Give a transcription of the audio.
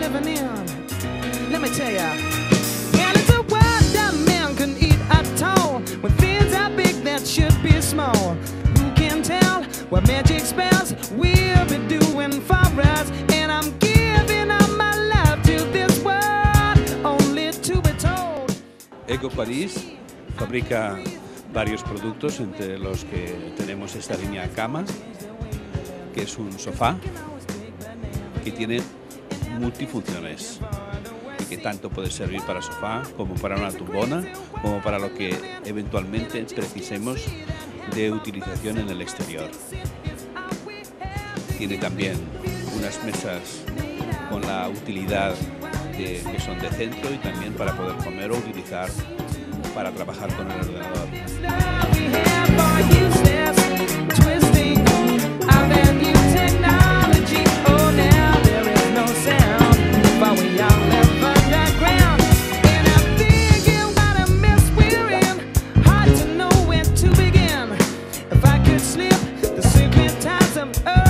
living in. Let me tell ya. Well, it's a world that man can eat at all. When things are big that should be small. Who can tell what magic spells we'll be doing for us? And I'm giving up my love to this world, only to be told. Eco París fabrica varios productos, entre los que tenemos esta línea cama, que es un sofá que tiene multifunciones y que tanto puede servir para sofá como para una tumbona, como para lo que eventualmente precisemos de utilización en el exterior. Tiene también unas mesas con la utilidad que son de centro y también para poder comer o utilizar para trabajar con el ordenador. If I could slip the secret ties of earth.